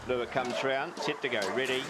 Lua comes round, set to go, ready.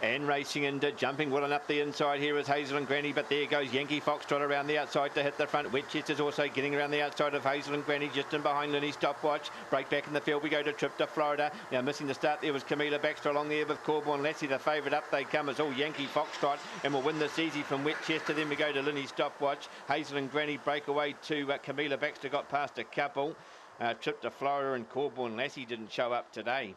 And racing into jumping well and up the inside here is Hazel and Granny, but there goes Yankee Foxtrot around the outside to hit the front. Wetchester's also getting around the outside of Hazel and Granny, just in behind Linny. Stopwatch, break back in the field, we go to Trip to Florida. Now missing the start there was Camilla Baxter along there with Cawbourne Lassie, the favourite. Up they come, it's all Yankee Foxtrot, and we'll win this easy from Wetchester. Then we go to Linny. Stopwatch, Hazel and Granny break away to Camilla Baxter, got past a couple. Trip to Florida and Cawbourne Lassie didn't show up today.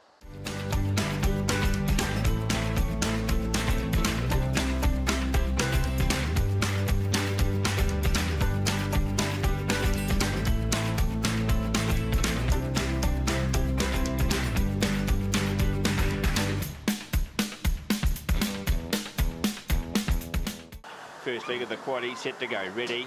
First leg of the quaddie, set to go, ready.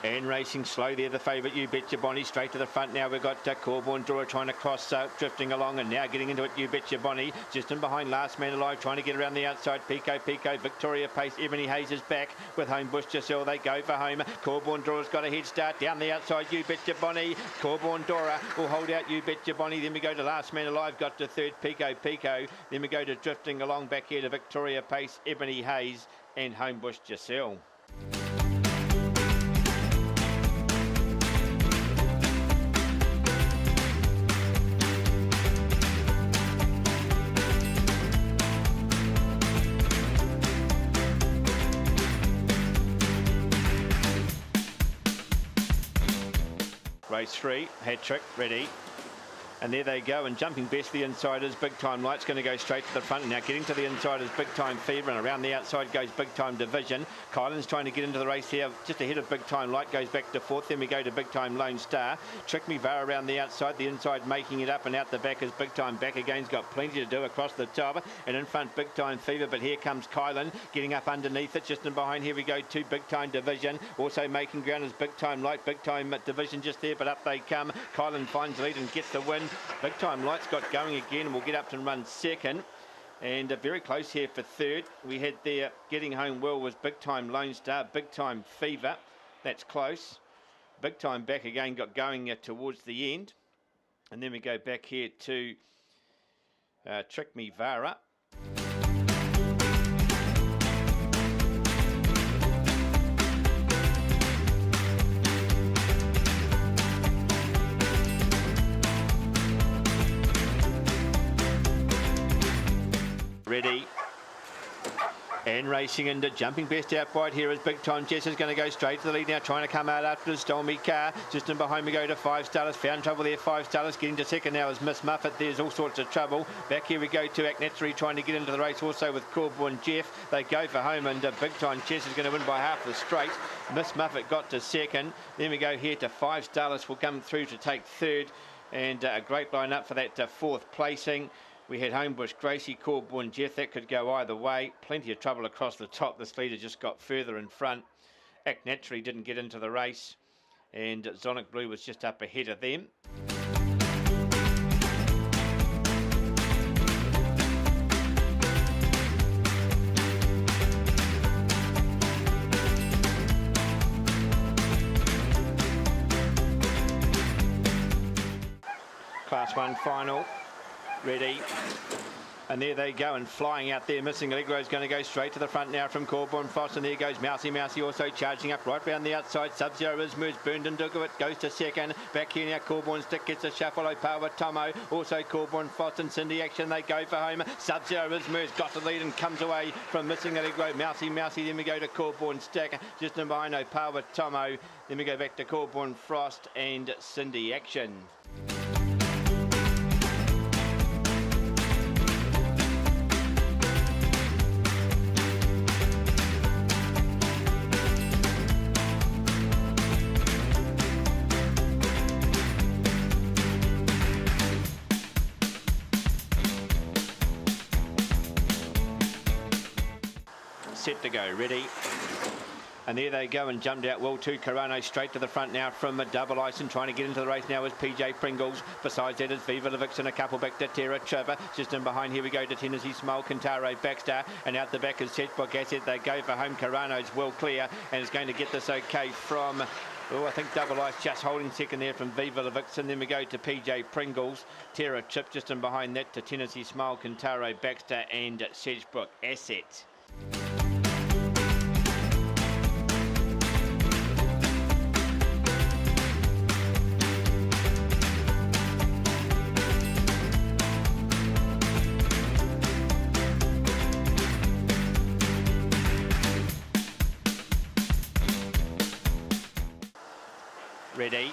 And racing slow there, the favourite, You Betcha Bonny, straight to the front now. We've got Cawbourne Drawer trying to cross, drifting along, and now getting into it, You Betcha Bonny, just in behind Last Man Alive, trying to get around the outside. Pico, Victoria Pace, Ebony Hayes is back with Homebush Giselle, they go for home. Cawbourne Drawer's got a head start, down the outside, You Betcha Bonny. Cawbourne Drawer will hold out You Betcha Bonny, then we go to Last Man Alive, got to third, Pico, then we go to drifting along back here to Victoria Pace, Ebony Hayes and Homebush Giselle. Race 3, hat trick, ready. And there they go, and jumping best the inside is Big Time Light's going to go straight to the front. Now getting to the inside is Big Time Fever, and around the outside goes Big Time Division. Kylan's trying to get into the race here, just ahead of Big Time Light, goes back to fourth. Then we go to Big Time Lone Star. Trick Me Var around the inside making it up, and out the back is Big Time Back Again's got plenty to do across the top. And in front, Big Time Fever, but here comes Kylan getting up underneath it. Just in behind, here we go to Big Time Division. Also making ground is Big Time Light, Big Time Division just there, but up they come. Kylan finds the lead and gets the win. Big Time Light's got going again, and we'll get up and run second. And very close here for third. We had there getting home well was Big Time Lone Star, Big Time Fever. That's close. Big Time Back Again got going towards the end. And then we go back here to Trick Me Vara. Ready. And racing into jumping best out wide here is Big Time Jess is going to go straight to the lead now, trying to come out after the Stormy car. Just in behind we go to 5 Starlers, found trouble there, 5 Starlers getting to second now is Miss Muffet. There's all sorts of trouble. Back here we go to Act Naturally trying to get into the race also with Cawbourne Jeff. They go for home, and Big Time Jess is going to win by half the straight. Miss Muffet got to second. Then we go here to 5 Starlers will come through to take third, and a great line up for that fourth placing. We had Homebush Gracie, Cawbourne Jeff. That could go either way. Plenty of trouble across the top. This leader just got further in front. Act Naturally didn't get into the race, and Zonic Blue was just up ahead of them. Class 1 final. Ready. And there they go, and flying out there, Missing Allegro's going to go straight to the front now from Cawbourne Frost, and there goes Mousy also charging up right round the outside. Sub-Zero is merged, burned and Dugout goes to second. Back here now, Cawbourne Stick gets a shuffle, Opawa Tomo, also Cawbourne Frost and Cindy Action, they go for home. Sub-Zero is merged, got the lead and comes away from Missing Allegro. Mousy, then we go to Cawbourne Stick, just in behind Opawa Tomo. Then we go back to Cawbourne Frost and Cindy Action. Set to go, ready. And there they go, and jumped out well too. Carano straight to the front now from Double Ice, and trying to get into the race now is PJ Pringles. Besides that is Viva La Vixen, a couple back to Terra Trevor. Just in behind here we go to Tennessee Smile, Kintaro Baxter, and out the back is Setbook Asset. They go for home. Carano's well clear, and is going to get this okay from Oh, I think Double Ice just holding second there from Viva La Vixen. Then we go to PJ Pringles, Terra Chip just in behind that to Tennessee Smile, Kintaro, Baxter and Sedgebrook Asset. Ready.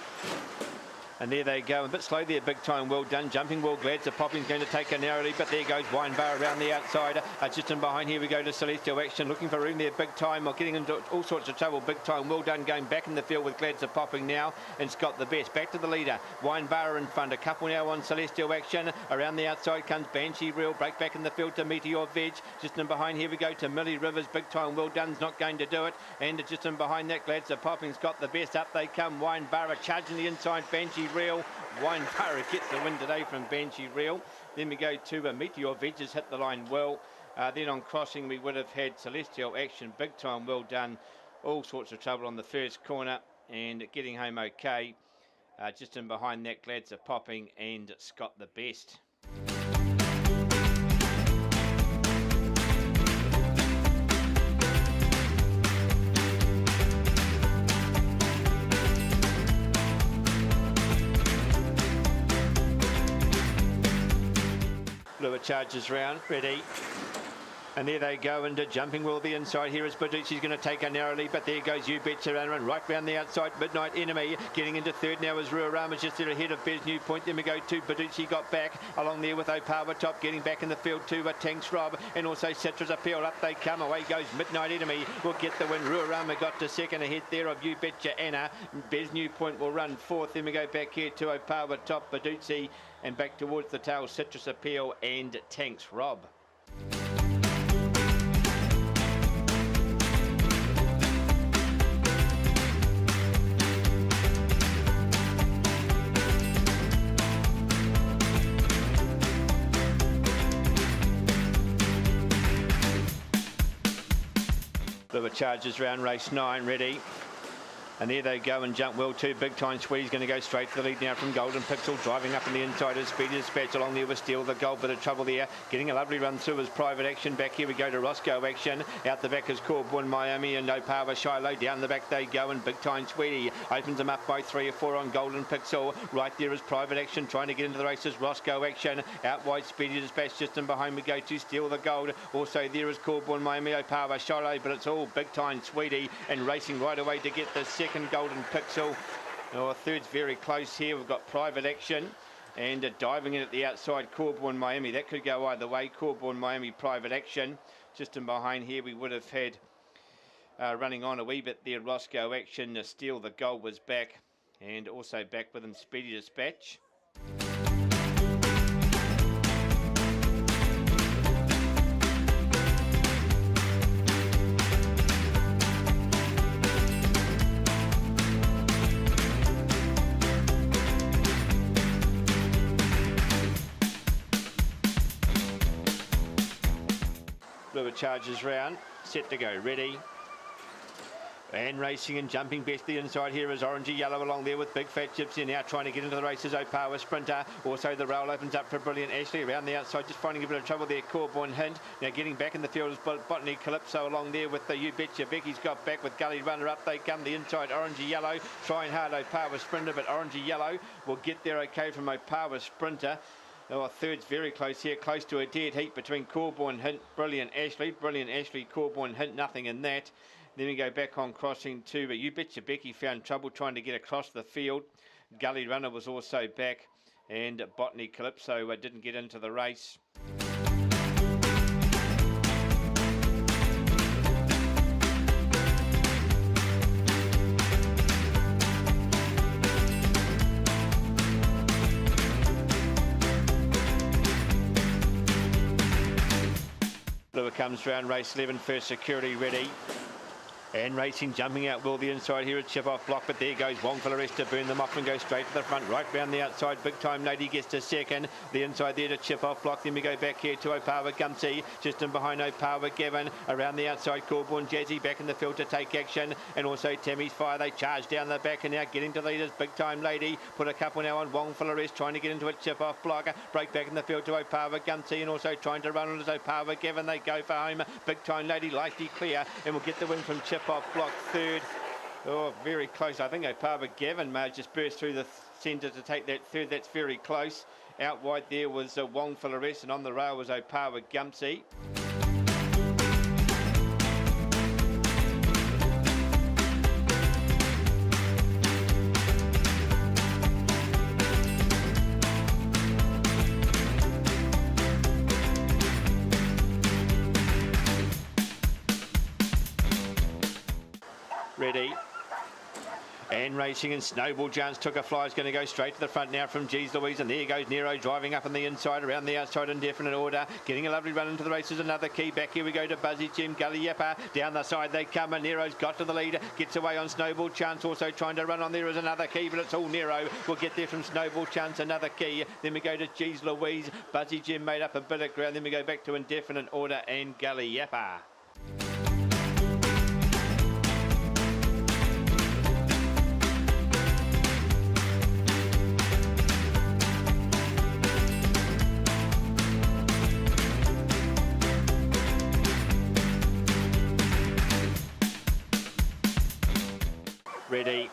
And there they go, a bit slow there, Big Time, well done. Jumping Well Glad's Popping's going to take a narrowly, but there goes Wine Bar around the outside. Just in behind here we go to Celestial Action, looking for room there, Big Time, getting into all sorts of trouble. Big Time, well done, going back in the field with Glad's Popping now, and Scott the best. Back to the leader, Wine Bar in front, a couple now on Celestial Action. Around the outside comes Banshee Reel, break back in the field to Meteor Veg. Just in behind here we go to Millie Rivers, Big Time, well done's not going to do it. And just in behind that, Glad's Popping's got the best, up they come. Wine Bar charging the inside, Banshee Reel. Wine Bar gets the win today from Banshee Reel. Then we go to Meteor Veg, has hit the line well. Then on crossing we would have had Celestial Action, Big Time, well done. All sorts of trouble on the first corner and getting home okay. Just in behind that, Glad's Popping and Scott the best. Lure charges round, ready. And there they go into Jumping Well the inside. Here is Baducci's going to take a narrow lead, but there goes You Betcha around right round the outside. Midnight Enemy getting into third now is Ruarama's just there ahead of Bez New Point. Then we go to Baducci, got back along there with O'Power Top, getting back in the field to Tanks Rob and also Citrus Appeal. Up they come, away goes Midnight Enemy, will get the win. Ruarama got to second ahead there of You Betcha Anna. Bez New Point will run fourth. Then we go back here to O'Power Top, Baducci, and back towards the tail, Citrus Appeal and Tanks Rob. Lure charges round, race 9, ready. And there they go and Jump Well too. Big Time Sweetie's going to go straight to the lead now from Golden Pixel, driving up in the inside as Speedy Dispatch along there with Steele the Gold, bit of trouble there, getting a lovely run through as Private Action. Back here we go to Roscoe Action, out the back is Cawbourne Miami and O'Power Shiloh, down the back they go and Big Time Sweetie opens them up by 3 or 4 on Golden Pixel. Right there is Private Action trying to get into the races, Roscoe Action, out wide Speedy Dispatch, just in behind we go to Steele the Gold. Also there is Cawbourne Miami, O'Power Shiloh, but it's all Big Time Sweetie and racing right away to get the second Golden Pixel. Oh, third's very close here. We've got Private Action and diving in at the outside, Cawbourne Miami. That could go either way. Cawbourne Miami, Private Action. Just in behind here we would have had running on a wee bit there, Roscoe Action. Steele the Gold was back, and also back with him Speedy Dispatch. Lure charges round, set to go, ready. And racing and jumping best the inside here is Orangey Yellow along there with Big Fat Gypsy now trying to get into the races. O'Power Sprinter, also the rail opens up for Brilliant Ashley around the outside, just finding a bit of trouble there. Cawbourne Hint now getting back in the field is Bonny Calypso along there with the You Betcha. Becky's got back with Gully Runner, up they come the inside. Orangey Yellow trying hard, O'Power Sprinter, but Orangey Yellow will get there okay from O'Power Sprinter. Oh, third's very close here, close to a dead heat between Cawbourne Hint, Brilliant Ashley, Cawbourne Hint, nothing in that. Then we go back on crossing to, but You Betcha Becky found trouble trying to get across the field. Gully Runner was also back, and Botany Calypso didn't get into the race. Lure comes round, race 11, First Security ready. And racing, jumping out well the inside here at chip off block, but there goes Wong for the rest to burn them off and go straight to the front, right round the outside. Big Time Lady gets to second. The inside there to chip off block. Then we go back here to Opawa Gumsey, just in behind Opawa Gavin. Around the outside, Cawbourne Jazzy back in the field to take action, and also Tammy's Fire. They charge down the back and now getting to leaders. Big Time Lady put a couple now on Wong for the rest, trying to get into it. Chip off block, break back in the field to Opawa Gumsey, and also trying to run on as Opawa Gavin. They go for home. Big Time Lady likely clear, and will get the win from chip off block. Third. Oh, very close. I think Opawa Gavin may have just burst through the centre to take that third. That's very close. Out wide there was Wong for the rest, and on the rail was Opawa Gumsey. Ready. And racing, and Snowball Chance took a fly. Is going to go straight to the front now from Geez Louise, and there goes Nero driving up on the inside, around the outside in definite order, getting a lovely run into the races. Another key back here we go to Buzzy Jim Gully Yappa. Down the side they come, and Nero's got to the lead, gets away on Snowball Chance, also trying to run on. There is another key, but it's all Nero. We'll get there from Snowball Chance, another key. Then we go to Geez Louise. Buzzy Jim made up a bit of ground. Then we go back to Indefinite Order and Gully Yappa. Ready.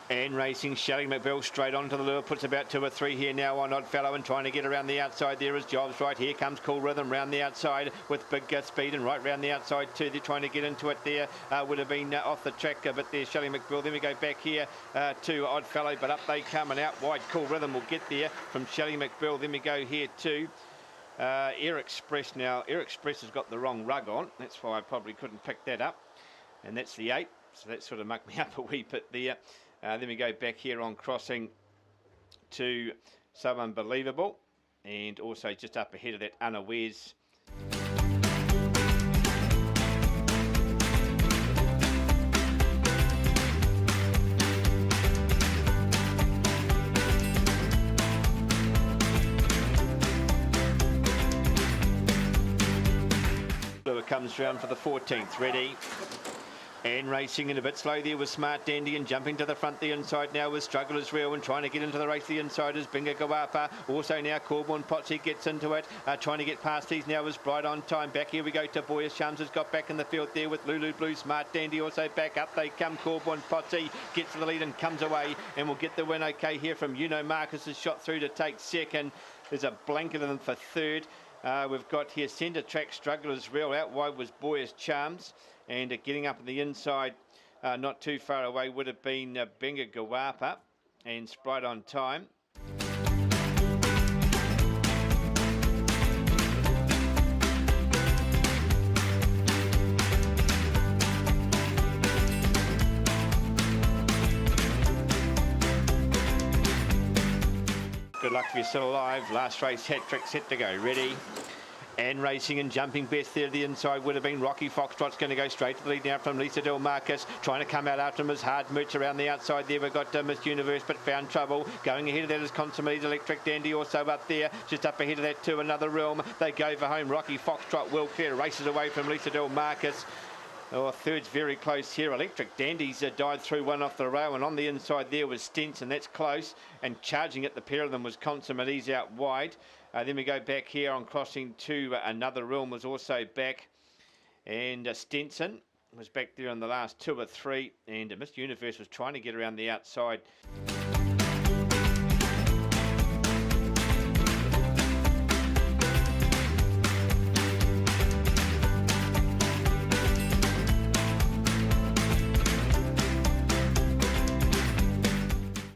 And racing, Shelley McBill straight onto the lure, puts about 2 or 3 here now on Oddfellow, and trying to get around the outside there is Jobs. Right here comes Cool Rhythm round the outside with big speed, and right round the outside too. They're trying to get into it there. Would have been off the track, but there's Shelley McBill. Then we go back here to Oddfellow, but up they come, and out wide Cool Rhythm will get there from Shelley McBill. Then we go here to Air Express. Now Air Express has got the wrong rug on, that's why I probably couldn't pick that up, and that's the 8. So that sort of mucked me up a wee bit there. Then we go back here on crossing to So Unbelievable, and also just up ahead of that Unawares. It comes round for the 14th. Ready. And racing in a bit slow there was Smart Dandy, and jumping to the front the inside now with Struggle as Real, and trying to get into the race the inside is Binga Gawapa. Also now Cawbourne Potsy gets into it, trying to get past these now is Bright on Time. Back here we go to Boyish Charms, has got back in the field there with Lulu Blue. Smart Dandy also back up they come. Cawbourne Potsy gets to the lead and comes away, and will get the win okay here from Marcus has shot through to take second. There's a blanket of them for third. We've got here Centre Track Strugglers Real. Out wide was Boyish Charms, and getting up on the inside not too far away would have been Benga Gawapa and Sprite on Time. Good luck if you're still alive. Last race hat trick set to go. Ready. And racing and jumping best there. The inside would have been Rocky Foxtrot's going to go straight to the lead now from Lisa Del Marcus. Trying to come out after him is Hard Merch around the outside there. We've got Miss Universe, but found trouble. Going ahead of that is Consummated Electric Dandy also up there. Just up ahead of that to Another Realm. They go for home. Rocky Foxtrot will clear. Races away from Lisa Del Marcus. Oh, third's very close here. Electric Dandies died through one off the rail, and on the inside there was Stenson. That's close. And charging at the pair of them was Consummates out wide. Then we go back here on crossing to Another Realm was also back. And Stenson was back there on the last 2 or 3. And Miss Universe was trying to get around the outside.